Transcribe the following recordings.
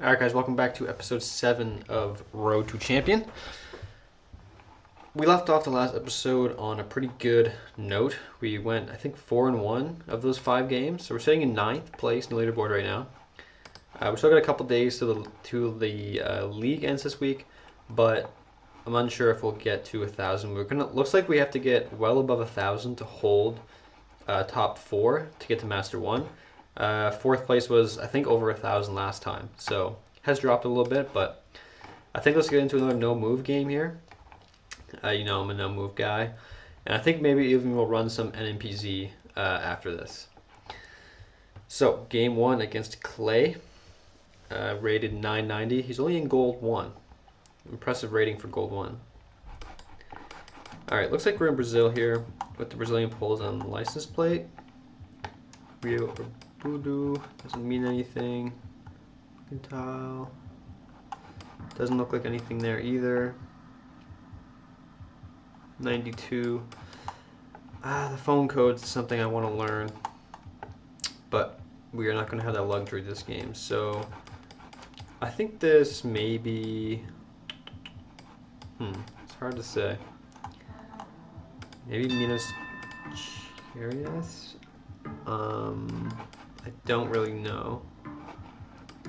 Alright guys, welcome back to episode 7 of Road to Champion. We left off the last episode on a pretty good note. We went, I think, 4-1 of those 5 games. So we're sitting in 9th place in the leaderboard right now. We still got a couple days to the league ends this week, but I'm unsure if we'll get to 1,000. Looks like we have to get well above 1,000 to hold top 4 to get to Master 1. 4th place was, I think, over 1,000 last time, so has dropped a little bit, but I think let's get into another no-move game here. You know I'm a no-move guy, and I think maybe even we'll run some NMPZ after this. So, game 1 against Clay, rated 990. He's only in gold 1. Impressive rating for gold 1. Alright, looks like we're in Brazil here, with the Brazilian poles on the license plate. Rio or Voodoo, doesn't mean anything. Tile. Doesn't look like anything there either. 92. The phone code's something I want to learn, but we are not going to have that luxury this game. So I think this may be. It's hard to say. Maybe Minas Tirith. I don't really know.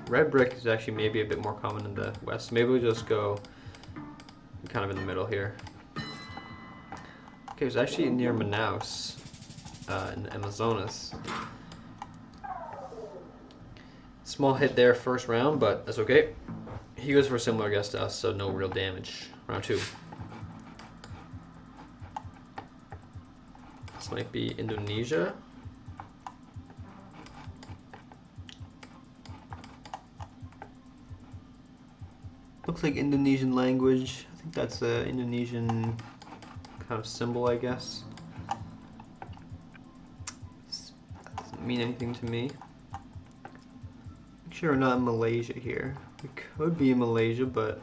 Red brick is actually maybe a bit more common in the west. Maybe we'll just go kind of in the middle here. Okay, it's actually near Manaus, in the Amazonas. Small hit there first round, but that's okay. He goes for a similar guess to us, so no real damage. Round 2. This might be Indonesia. Looks like Indonesian language. I think that's an Indonesian kind of symbol, I guess. That doesn't mean anything to me. Make sure we're not in Malaysia here. We could be in Malaysia, but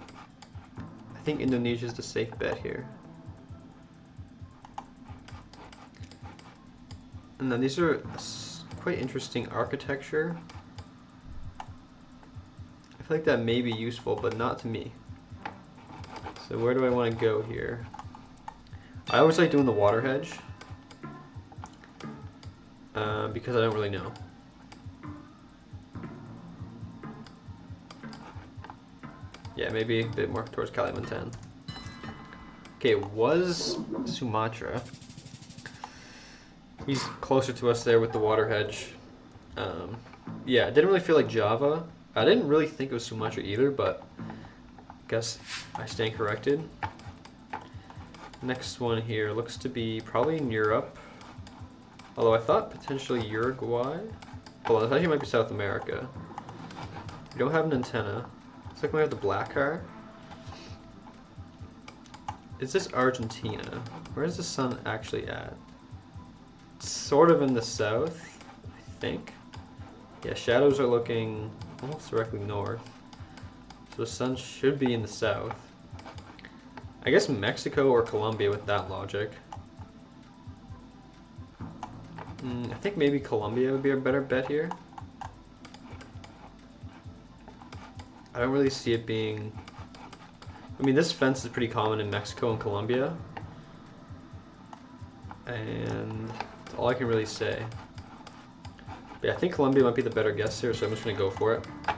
I think Indonesia is the safe bet here. And then these are quite interesting architecture. I feel like that may be useful, but not to me. So where do I want to go here? I always like doing the water hedge, because I don't really know. Yeah, maybe a bit more towards Kalimantan. Okay, it was Sumatra. He's closer to us there with the water hedge. Yeah, it didn't really feel like Java. I didn't really think it was Sumatra either, but I guess I stand corrected. Next one here looks to be probably in Europe. Although I thought potentially Uruguay. Hold on, I think it might be South America. We don't have an antenna. Looks like we have the black car. Is this Argentina? Where is the sun actually at? It's sort of in the south, I think. Yeah, shadows are looking almost directly north. So the sun should be in the south. I guess Mexico or Colombia with that logic. I think maybe Colombia would be a better bet here. I don't really see it being. I mean, this fence is pretty common in Mexico and Colombia. And that's all I can really say. But yeah, I think Colombia might be the better guess here, so I'm just going to go for it. I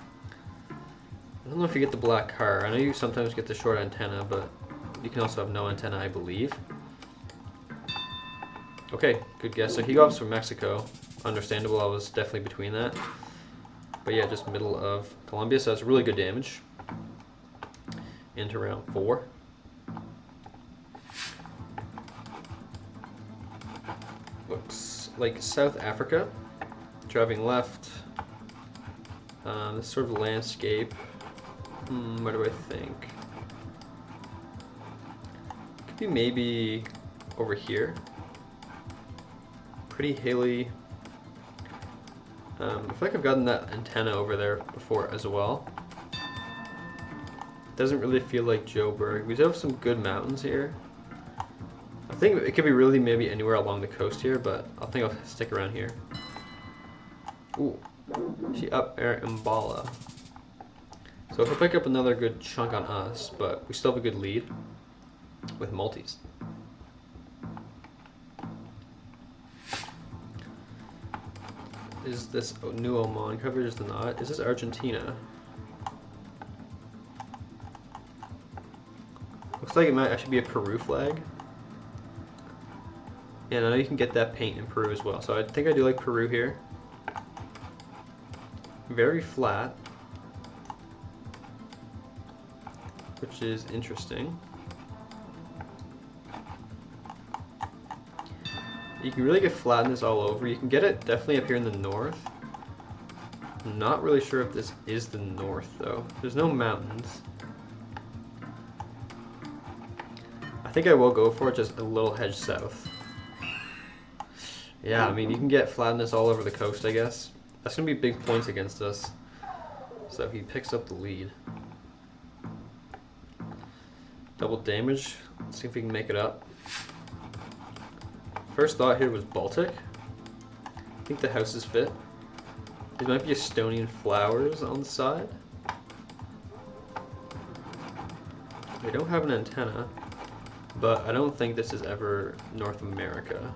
don't know if you get the black car. I know you sometimes get the short antenna, but you can also have no antenna, I believe. Okay, good guess. So he goes from Mexico. Understandable, I was definitely between that. But yeah, just middle of Colombia, so that's really good damage. Into round 4. Looks like South Africa. Driving left. This sort of landscape. What do I think? Could be maybe over here. Pretty hilly. I feel like I've gotten that antenna over there before as well. Doesn't really feel like Joburg. We do have some good mountains here. I think it could be really maybe anywhere along the coast here, but I think I'll stick around here. Ooh, she up air Mbala. So he'll pick up another good chunk on us, but we still have a good lead with multis. Is this new Oman coverage? Is not? Is this Argentina? Looks like it might actually be a Peru flag. And I know you can get that paint in Peru as well, so I think I do like Peru here. Very flat, which is interesting. You can really get flatness all over. You can get it definitely up here in the north. I'm not really sure if this is the north though. There's no mountains. I think I will go for it, just a little hedge south. Yeah, I mean, you can get flatness all over the coast, I guess. That's going to be big points against us. So he picks up the lead. Double damage. Let's see if we can make it up. First thought here was Baltic. I think the houses fit. There might be Estonian flowers on the side. We don't have an antenna, but I don't think this is ever North America.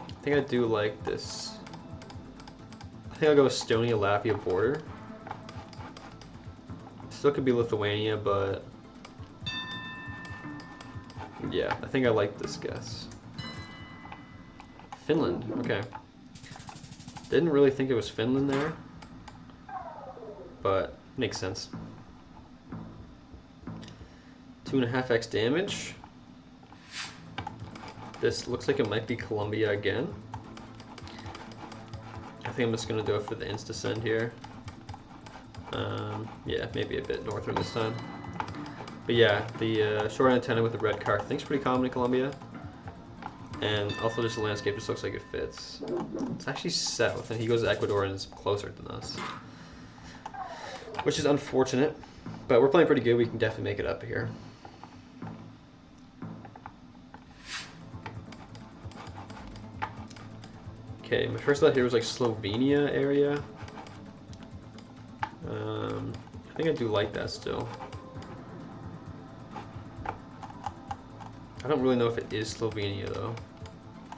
I think I do like this. I think I'll go Estonia-Latvia border. Still could be Lithuania, but yeah, I think I like this guess. Finland, okay. Didn't really think it was Finland there, but makes sense. 2.5x damage. This looks like it might be Colombia again. I think I'm just gonna do it for the insta-send here. Yeah, maybe a bit northern this time. But yeah, the short antenna with the red car I think is pretty common in Colombia. And also just the landscape just looks like it fits. It's actually south, and he goes to Ecuador and is closer than us. Which is unfortunate, but we're playing pretty good. We can definitely make it up here. Okay, my first thought here was like Slovenia area. I think I do like that still. I don't really know if it is Slovenia though.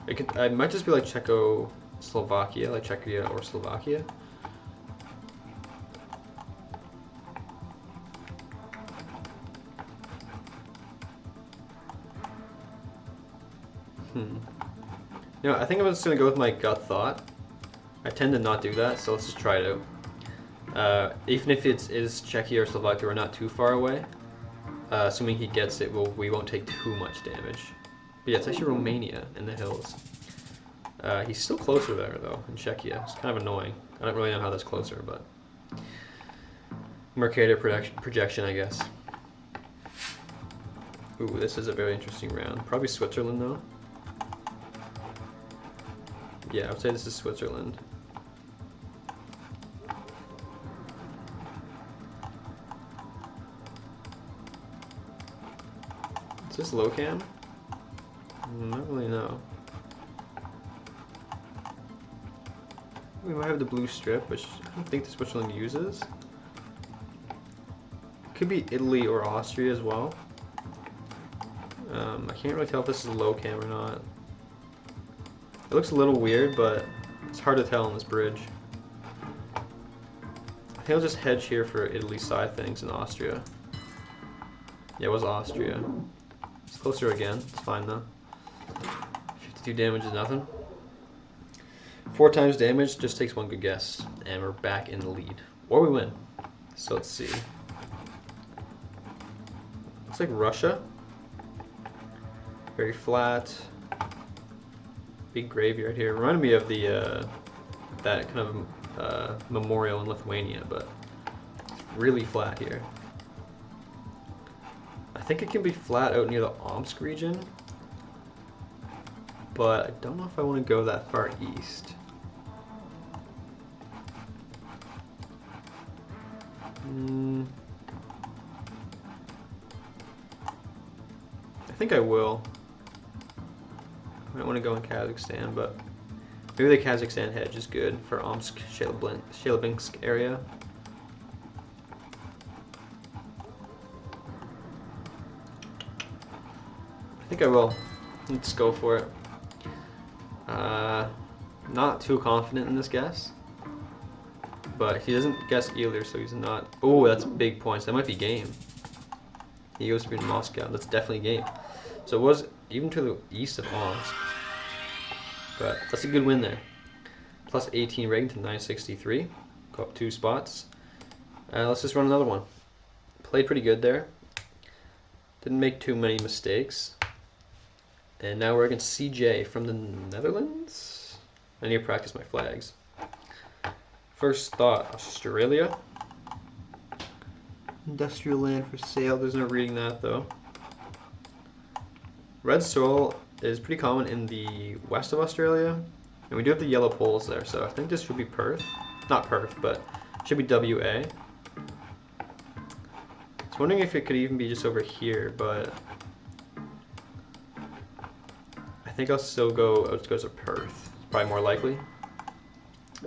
It might just be like Czechoslovakia, like Czechia or Slovakia. You know, I think I'm just gonna go with my gut thought. I tend to not do that, so let's just try it out. Even if it is Czechia or Slovakia, we're not too far away. Assuming he gets it, we won't take too much damage. But yeah, it's actually Romania in the hills. He's still closer there though, in Czechia. It's kind of annoying. I don't really know how that's closer, but Mercator projection, I guess. Ooh, this is a very interesting round. Probably Switzerland though. Yeah, I would say this is Switzerland. Is this low cam? I don't really know. We might have the blue strip, which I don't think Switzerland uses. Could be Italy or Austria as well. I can't really tell if this is low cam or not. It looks a little weird, but it's hard to tell on this bridge. I think I'll just hedge here for Italy side things and Austria. Yeah, it was Austria. It's closer again. It's fine though. 52 damage is nothing. 4 times damage just takes one good guess, and we're back in the lead. Or we win. So let's see. Looks like Russia. Very flat. Big graveyard here. Reminded me of the that kind of memorial in Lithuania, but it's really flat here. I think it can be flat out near the Omsk region, but I don't know if I want to go that far east. I think I will. I don't want to go in Kazakhstan, but Maybe the Kazakhstan hedge is good for Omsk, Chelyabinsk area. I think I will. Let's go for it. Not too confident in this guess. But he doesn't guess either, so he's not... Oh, that's big points. That might be game. He goes for Moscow. That's definitely game. So it was even to the east of Omsk. But that's a good win there. Plus 18 rating to 963. Go up 2 spots. Let's just run another one. Played pretty good there. Didn't make too many mistakes. And now we're against CJ from the Netherlands. I need to practice my flags. First thought, Australia. Industrial land for sale. There's no reading that though. Red soil is pretty common in the west of Australia. And we do have the yellow poles there, so I think this should be Perth. Not Perth, but it should be WA. I was wondering if it could even be just over here, but I think I'll still go, I'll just go to Perth. It's probably more likely.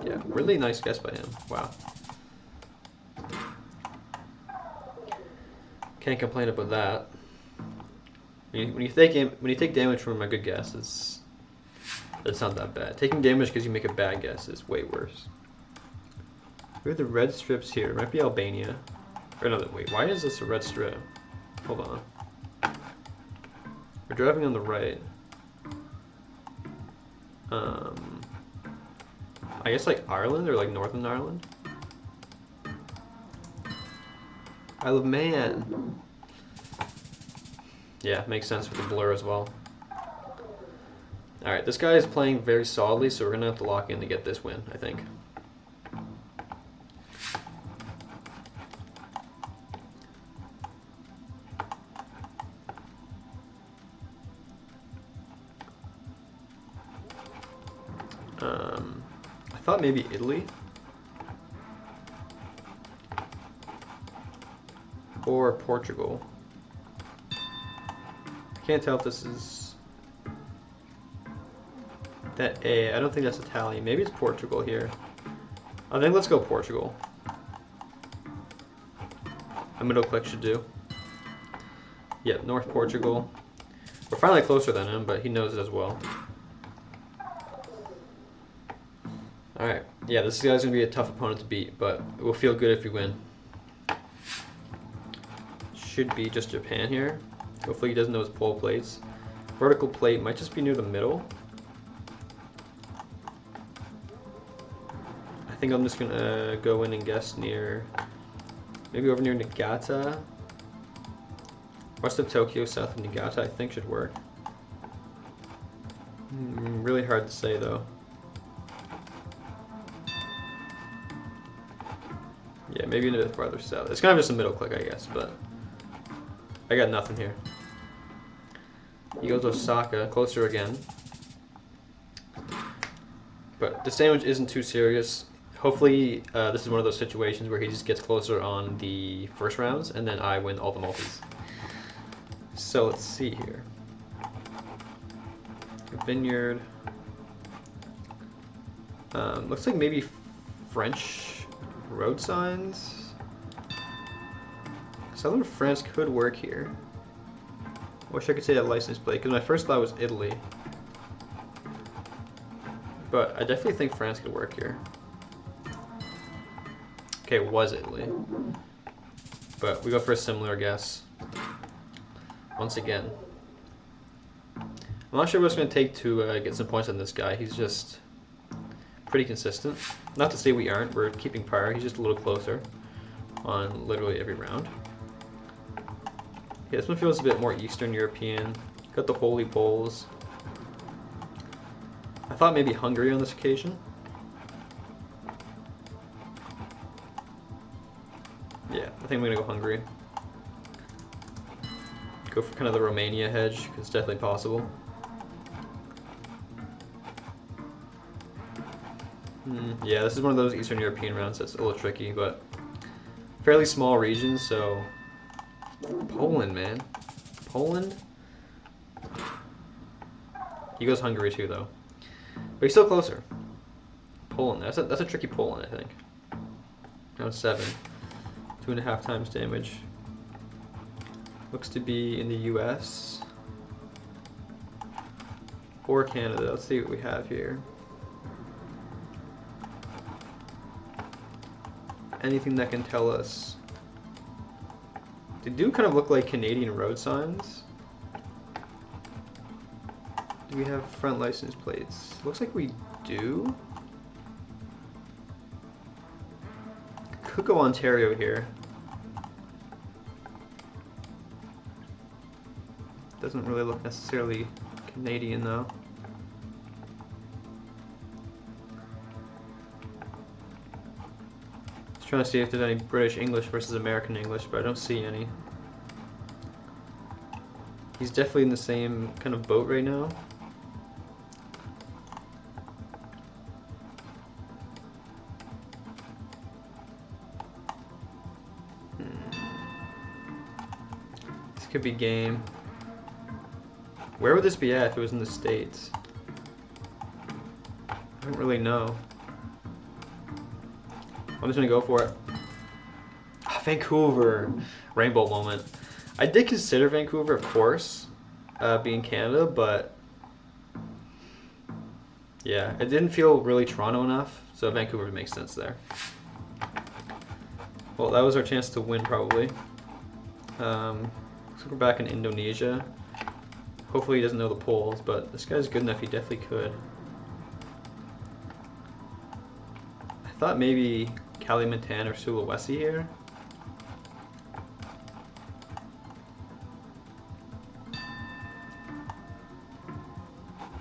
Yeah, really nice guess by him. Wow. Can't complain about that. When you take damage from a good guess, it's not that bad. Taking damage because you make a bad guess is way worse. We have the red strips here. It might be Albania. Or no, wait, why is this a red strip? Hold on. We're driving on the right. I guess like Ireland or like Northern Ireland. Isle of Man. Yeah, makes sense with the blur as well. Alright, this guy is playing very solidly, so we're going to have to lock in to get this win, I think. I thought maybe Italy. Or Portugal. I can't tell if this is that A. I don't think that's Italian. Maybe it's Portugal here. I think let's go Portugal. A middle click should do. Yep, North Portugal. We're finally closer than him, but he knows it as well. Alright, yeah, this guy's going to be a tough opponent to beat, but it will feel good if we win. Should be just Japan here. Hopefully he doesn't know his pole plates. Vertical plate might just be near the middle. I think I'm just going to go in and guess near, maybe over near Niigata. West of Tokyo, south of Niigata, I think should work. Really hard to say though. Yeah, maybe a bit farther south. It's kind of just a middle click, I guess, but I got nothing here. He goes Osaka, closer again. But the sandwich isn't too serious. Hopefully, this is one of those situations where he just gets closer on the first rounds, and then I win all the multis. So let's see here. Vineyard. Looks like maybe French road signs. Southern France could work here. Wish I could say that license plate, because my first thought was Italy. But I definitely think France could work here. Okay, it was Italy. But we go for a similar guess. Once again. I'm not sure what it's going to take to get some points on this guy. He's just pretty consistent. Not to say we aren't. We're keeping par. He's just a little closer on literally every round. Yeah, this one feels a bit more Eastern European. Got the holy poles. I thought maybe Hungary on this occasion. Yeah, I think I'm going to go Hungary. Go for kind of the Romania hedge, because it's definitely possible. Yeah, this is one of those Eastern European rounds that's a little tricky, but fairly small regions, so Poland, man. Poland? He goes Hungary too, though. But he's still closer. Poland. That's a tricky Poland, I think. Round 7. 2.5 times damage. Looks to be in the US. Or Canada. Let's see what we have here. Anything that can tell us. They do kind of look like Canadian road signs. Do we have front license plates? Looks like we do. Could go Ontario here. Doesn't really look necessarily Canadian though. Just trying to see if there's any British English versus American English, but I don't see any. He's definitely in the same kind of boat right now. This could be game. Where would this be at if it was in the States? I don't really know. I'm just gonna go for it. Oh, Vancouver. Rainbow moment. I did consider Vancouver, of course, being Canada, but yeah, it didn't feel really Toronto enough, so Vancouver makes sense there. Well, that was our chance to win, probably. Looks like we're back in Indonesia. Hopefully he doesn't know the polls, but this guy's good enough, he definitely could. I thought maybe Kalimantan or Sulawesi here.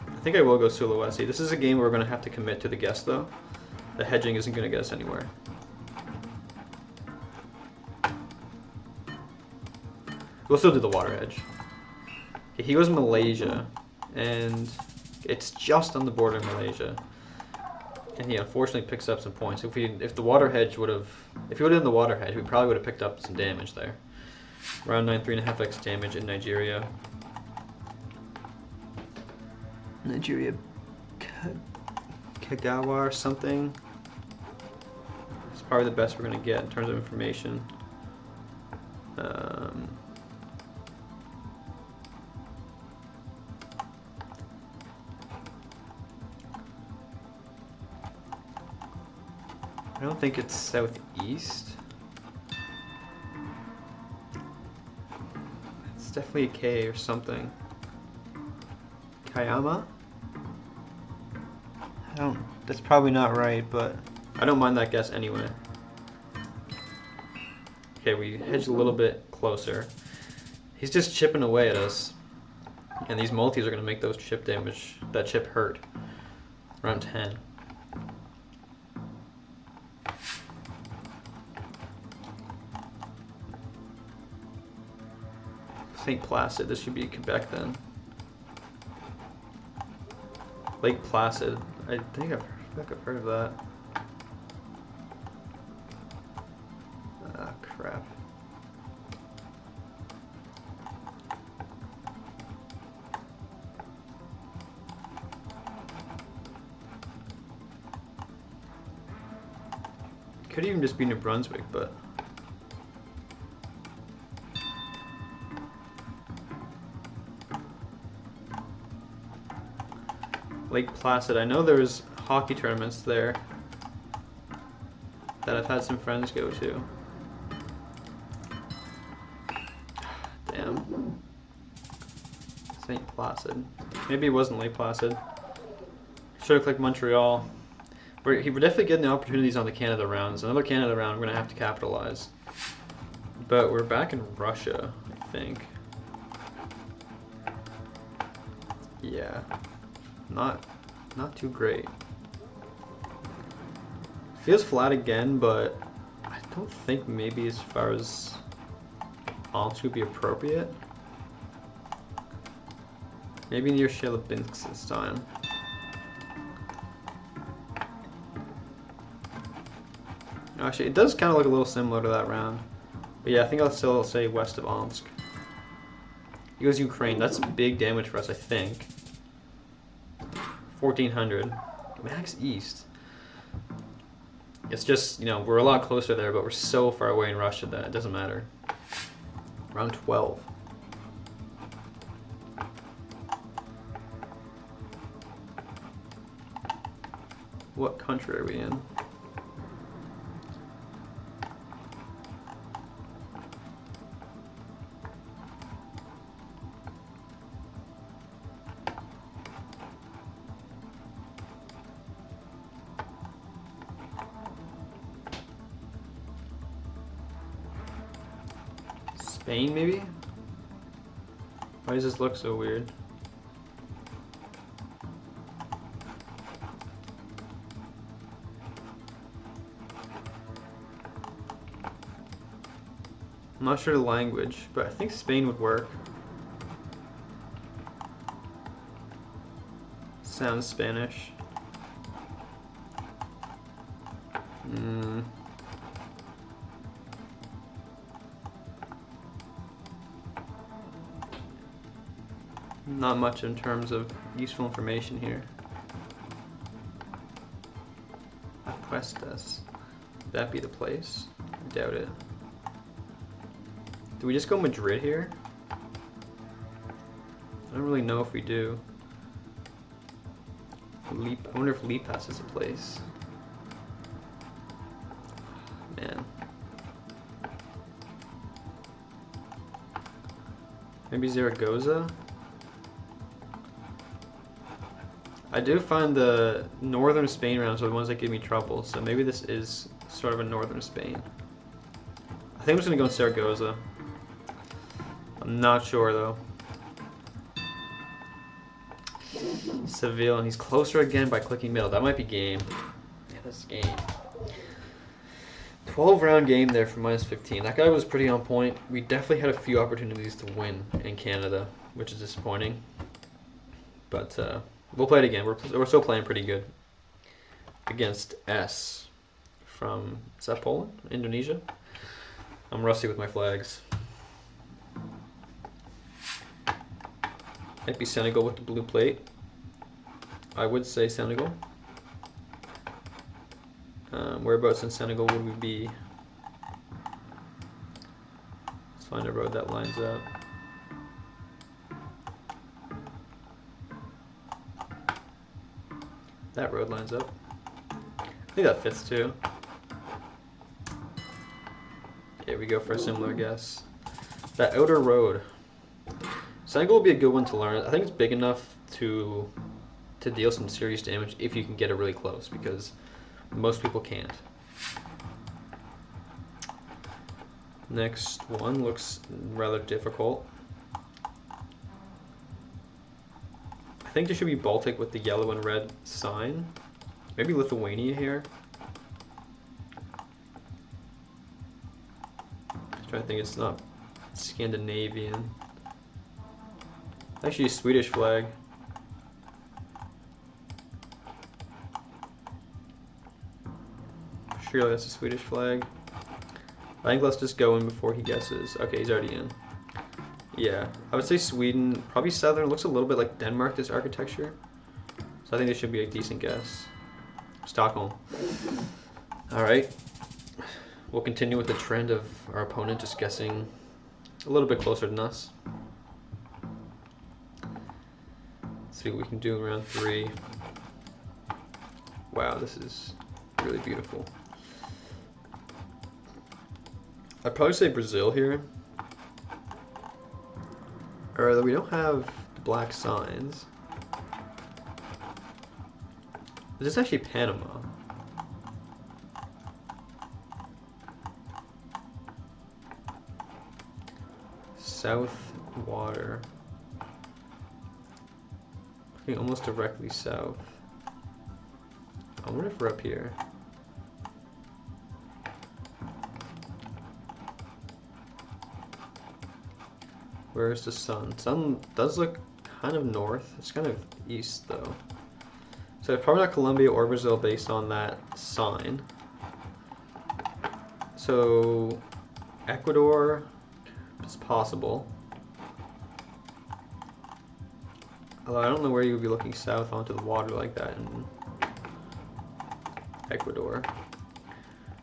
I think I will go Sulawesi. This is a game where we're going to have to commit to the guess, though. The hedging isn't going to get us anywhere. We'll still do the water hedge. Okay, he was Malaysia, and it's just on the border of Malaysia. And he unfortunately picks up some points. If the water hedge would have, if he would have done the water hedge, we probably would have picked up some damage there. Round 9, 3.5x damage in Nigeria. Nigeria, Kagawa or something. It's probably the best we're gonna get in terms of information. I don't think it's southeast. It's definitely a K or something. Kayama? That's probably not right, but I don't mind that guess anyway. Okay, we hedged a little bit closer. He's just chipping away at us. And these multis are gonna make those chip damage, that chip hurt. Round 10. St. Placid, this should be Quebec then. Lake Placid, I think I've heard of that. Ah, crap. Could even just be New Brunswick, but Lake Placid. I know there's hockey tournaments there that I've had some friends go to. Damn. St. Placid. Maybe it wasn't Lake Placid. Should have clicked Montreal. We're definitely getting the opportunities on the Canada rounds. Another Canada round we're going to have to capitalize. But we're back in Russia, I think. Yeah. Not too great. Feels flat again, but I don't think maybe as far as Omsk would be appropriate. Maybe near Chelyabinsk this time. Actually, it does kind of look a little similar to that round. But yeah, I think I'll still say west of Omsk. He goes Ukraine. That's big damage for us, I think. 1400. Max East. It's just, you know, we're a lot closer there, but we're so far away in Russia that it doesn't matter. Round 12. What country are we in? Spain, maybe? Why does this look so weird? I'm not sure the language, but I think Spain would work. Sounds Spanish. Not much in terms of useful information here. Apuestas. Would that be the place? I doubt it. Do we just go Madrid here? I don't really know if we do. I wonder if Lipas is a place. Man. Maybe Zaragoza? I do find the northern Spain rounds are the ones that give me trouble, so maybe this is sort of a northern Spain. I think I'm just gonna go in Zaragoza. I'm not sure though. Seville, and he's closer again by clicking middle. That might be game. Yeah, this is game. 12 round game there for minus 15. That guy was pretty on point. We definitely had a few opportunities to win in Canada, which is disappointing. But we'll play it again. We're still playing pretty good against S from, is that Poland? Indonesia? I'm rusty with my flags. Might be Senegal with the blue plate. I would say Senegal. Whereabouts in Senegal would we be? Let's find a road that lines up. That road lines up. I think that fits too. Yeah, we go for a similar guess. That outer road. Senegal will be a good one to learn. I think it's big enough to deal some serious damage if you can get it really close, because most people can't. Next one looks rather difficult. I think there should be Baltic with the yellow and red sign. Maybe Lithuania here. I'm trying to think, it's not Scandinavian. Actually, a Swedish flag. Surely that's a Swedish flag. I think let's just go in before he guesses. Okay, he's already in. Yeah, I would say Sweden, probably southern. Looks a little bit like Denmark, this architecture. So I think this should be a decent guess. Stockholm. All right. We'll continue with the trend of our opponent just guessing a little bit closer than us. See what we can do in round 3. Wow, this is really beautiful. I'd probably say Brazil here. Or we don't have black signs. This is actually Panama. South water. I think almost directly south. I wonder if we're up here. Where's the sun? Sun does look kind of north. It's kind of east though. So it's probably not Colombia or Brazil based on that sign. So Ecuador is possible. Although I don't know where you would be looking south onto the water like that. And Ecuador.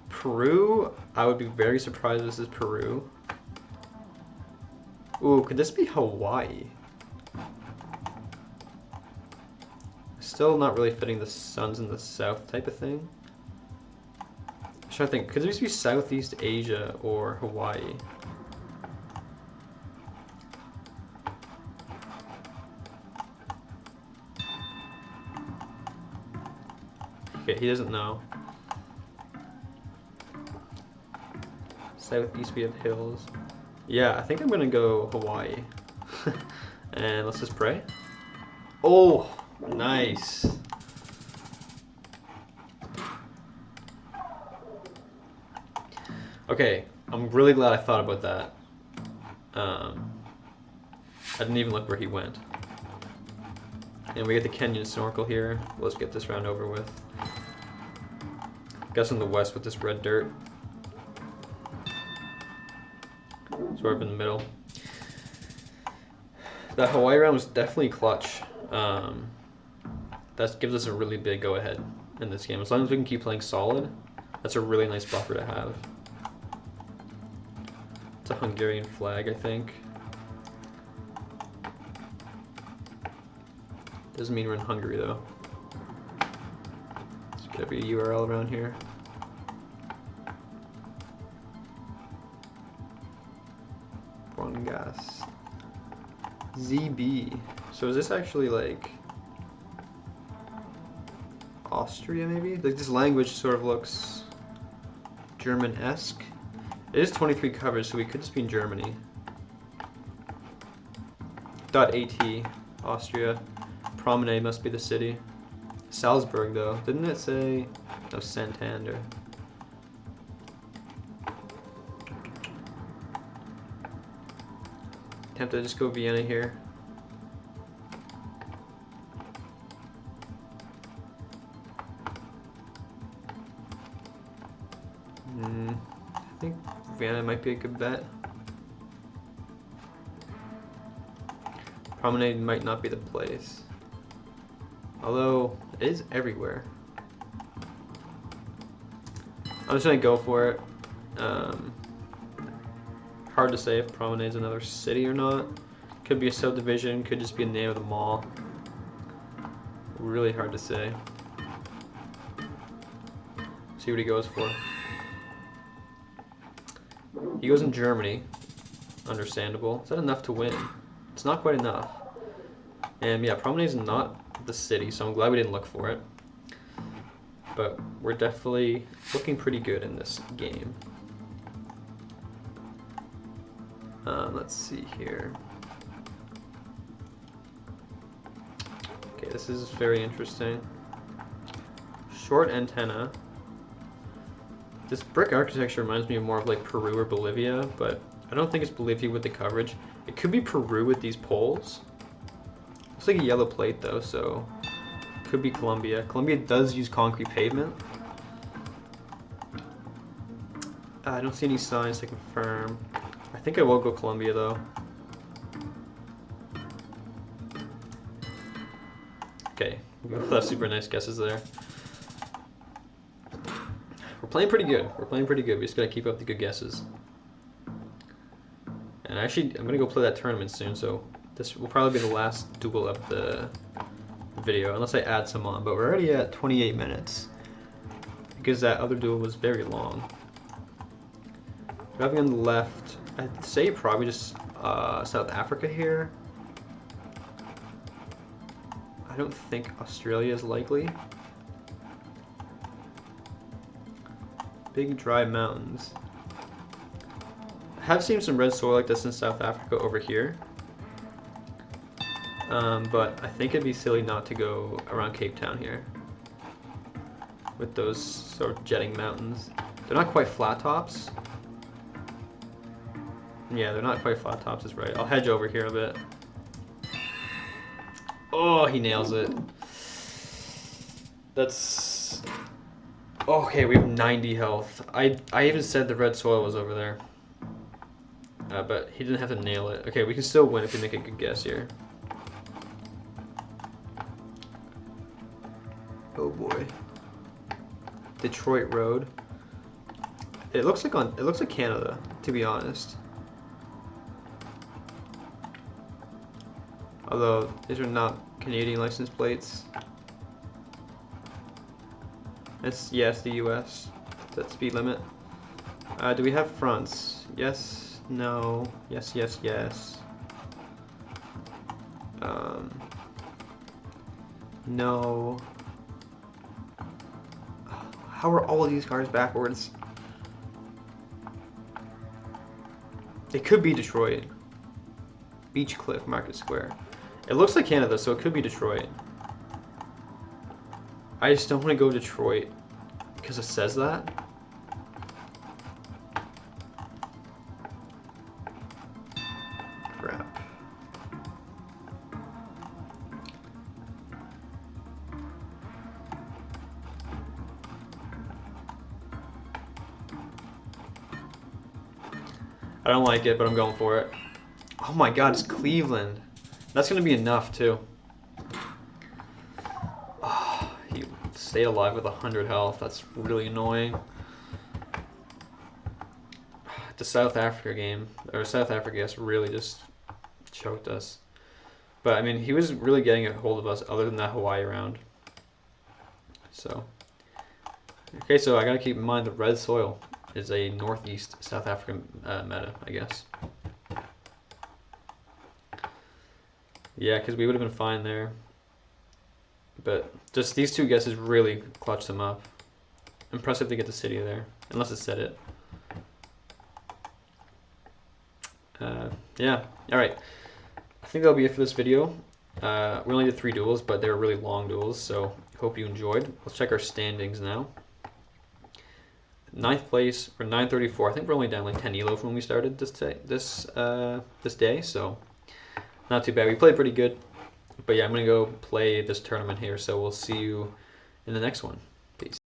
Peru, I would be very surprised if this is Peru. Ooh, could this be Hawaii? Still not really fitting the suns in the south type of thing. I'm trying to think, could this be Southeast Asia or Hawaii? Okay, he doesn't know. Southeast we have hills. Yeah, I think I'm gonna go Hawaii. And let's just pray. Oh, nice. Okay, I'm really glad I thought about that. I didn't even look where he went. And we get the Kenyan snorkel here. Let's get this round over with. Guess in the west with this red dirt. Sort of in the middle. That Hawaii round was definitely clutch. That gives us a really big go ahead in this game. As long as we can keep playing solid, that's a really nice buffer to have. It's a Hungarian flag, I think. Doesn't mean we're in Hungary though. Let's get every URL around here. Gas. ZB. So is this actually like Austria maybe? Like this language sort of looks German-esque. It is 23 coverage, so we could just be in Germany. .at, Austria. Promenade must be the city. Salzburg though. Didn't it say? No, Santander. Tempted to just go Vienna here. I think Vienna might be a good bet. Promenade might not be the place. Although, it is everywhere. I'm just gonna go for it. Hard to say if Promenade's another city or not. Could be a subdivision, could just be the name of the mall. Really hard to say. See what he goes for. He goes in Germany. Understandable. Is that enough to win? It's not quite enough. And yeah, Promenade's not the city, so I'm glad we didn't look for it. But we're definitely looking pretty good in this game. Let's see here. Okay, this is very interesting. Short antenna. This brick architecture reminds me more of like Peru or Bolivia, but I don't think it's Bolivia with the coverage. It could be Peru with these poles. Looks like a yellow plate though, so could be Colombia. Colombia does use concrete pavement. I don't see any signs to confirm. I think I will go Colombia though. Okay, we both have super nice guesses there. We're playing pretty good. We're playing pretty good. We just gotta keep up the good guesses. And actually, I'm gonna go play that tournament soon, so this will probably be the last duel of the video, unless I add some on. But we're already at 28 minutes because that other duel was very long. Driving on the left, I'd say probably just South Africa here. I don't think Australia is likely. Big dry mountains. I have seen some red soil like this in South Africa over here. But I think it'd be silly not to go around Cape Town here with those sort of jetting mountains. They're not quite flat tops. Yeah, they're not quite flat tops, is right. I'll hedge over here a bit. Oh, he nails it. That's... Okay, we have 90 health. I even said the red soil was over there. But he didn't have to nail it. Okay, we can still win if we make a good guess here. Oh boy. Detroit Road. It looks like Canada, to be honest. Although these are not Canadian license plates. It's the US. That's speed limit. Do we have fronts? Yes, no, yes, yes, yes. No. How are all of these cars backwards? It could be Detroit. Beach Cliff Market Square. It looks like Canada, so it could be Detroit. I just don't want to go Detroit because it says that. Crap. I don't like it, but I'm going for it. Oh my god, it's Cleveland. That's going to be enough, too. Oh, he stayed alive with 100 health. That's really annoying. The South Africa game, or South Africa, yes, really just choked us. But, I mean, he was really getting a hold of us other than that Hawaii round. So, okay, so I got to keep in mind the red soil is a northeast South African meta, I guess. Yeah, because we would have been fine there. But just these two guesses really clutched them up. Impressive to get the city there, unless it said it. Yeah, alright. I think that'll be it for this video. We only did 3 duels, but they were really long duels, so hope you enjoyed. Let's check our standings now. 9th place for 934. I think we're only down like 10 elo from when we started this day, so not too bad. We played pretty good. But yeah, I'm going to go play this tournament here, so we'll see you in the next one. Peace.